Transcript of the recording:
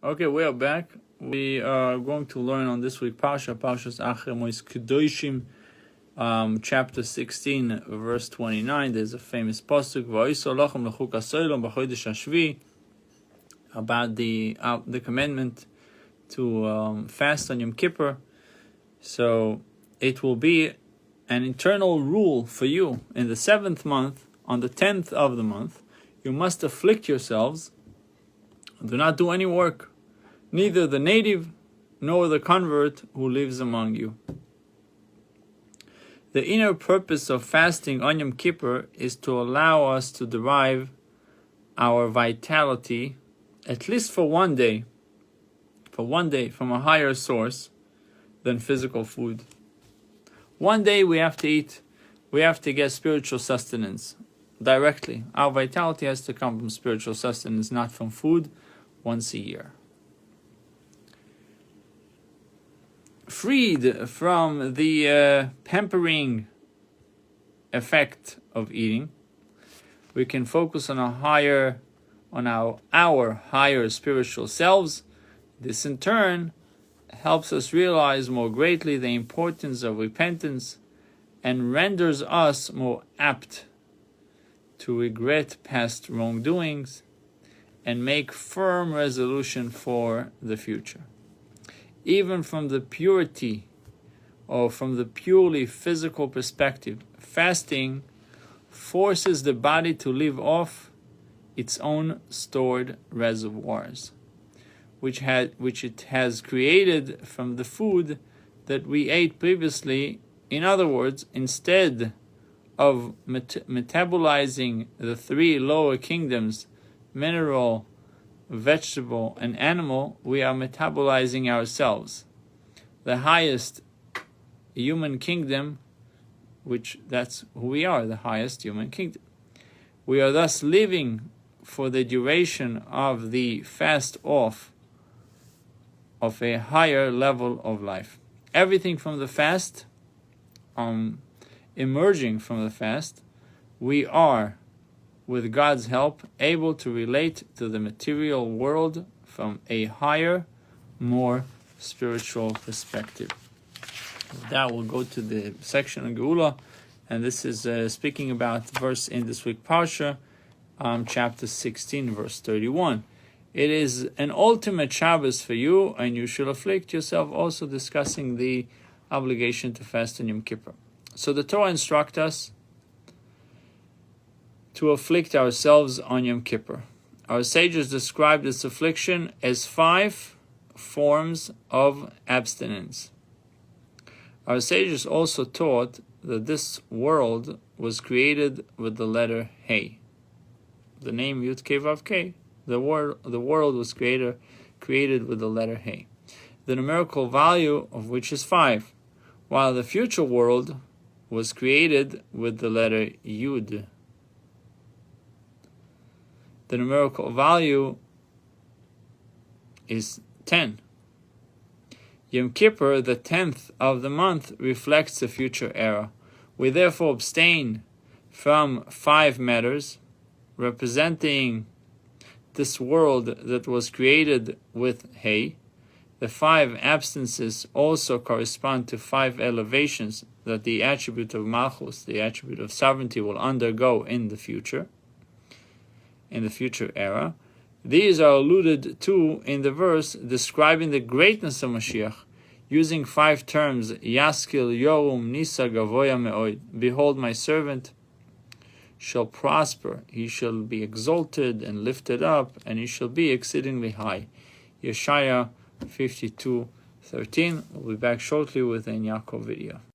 Okay, we are back. We are going to learn on this week Parshas Achrei Mois Kedoshim, chapter 16, verse 29. There's a famous pasuk Va'isa lachem lechuk hasolam b'chodesh hashvi about the commandment to fast on Yom Kippur. So it will be an internal rule for you in the 7th month, on the 10th of the month. You must afflict yourselves. Do not do any work, neither the native nor the convert who lives among you. The inner purpose of fasting on Yom Kippur is to allow us to derive our vitality, at least for one day, from a higher source than physical food. One day we have to eat, we have to get spiritual sustenance directly. Our vitality has to come from spiritual sustenance, not from food, once a year. Freed from the pampering effect of eating, we can focus on our higher spiritual selves. This in turn helps us realize more greatly the importance of repentance and renders us more apt to regret past wrongdoings and make firm resolution for the future. Even from the purity or from the purely physical perspective, fasting forces the body to live off its own stored reservoirs, which it has created from the food that we ate previously. In other words, instead of metabolizing the 3 lower kingdoms, mineral, vegetable, and animal, we are metabolizing ourselves. The highest human kingdom, which that's who we are, the highest human kingdom. We are thus living for the duration of the fast off of a higher level of life. Everything from the fast, emerging from the fast, we are, with God's help, able to relate to the material world from a higher, more spiritual perspective. With that, we'll go to the section on Geula, and this is speaking about the verse in this week Parsha, chapter 16, verse 31. It is an ultimate Shabbos for you, and you shall afflict yourself, also discussing the obligation to fast on Yom Kippur. So the Torah instructs us to afflict ourselves on Yom Kippur. Our sages described this affliction as 5 forms of abstinence. Our sages also taught that this world was created with the letter Hey. The name Yud Kei Vav Kei. The world was created with the letter Hey, the numerical value of which is 5, while the future world was created with the letter Yud. The numerical value is 10. Yom Kippur, the 10th of the month, reflects the future era. We therefore abstain from 5 matters representing this world that was created with Hey. The 5 abstinences also correspond to 5 elevations that the attribute of Malchus, the attribute of sovereignty, will undergo in the future era. These are alluded to in the verse describing the greatness of Mashiach, using 5 terms: Yaskil Yorum Nisa Gavoya Me'od. Behold, my servant shall prosper, he shall be exalted and lifted up, and he shall be exceedingly high. Yeshaya 52:13. We'll be back shortly with a Yaakov video.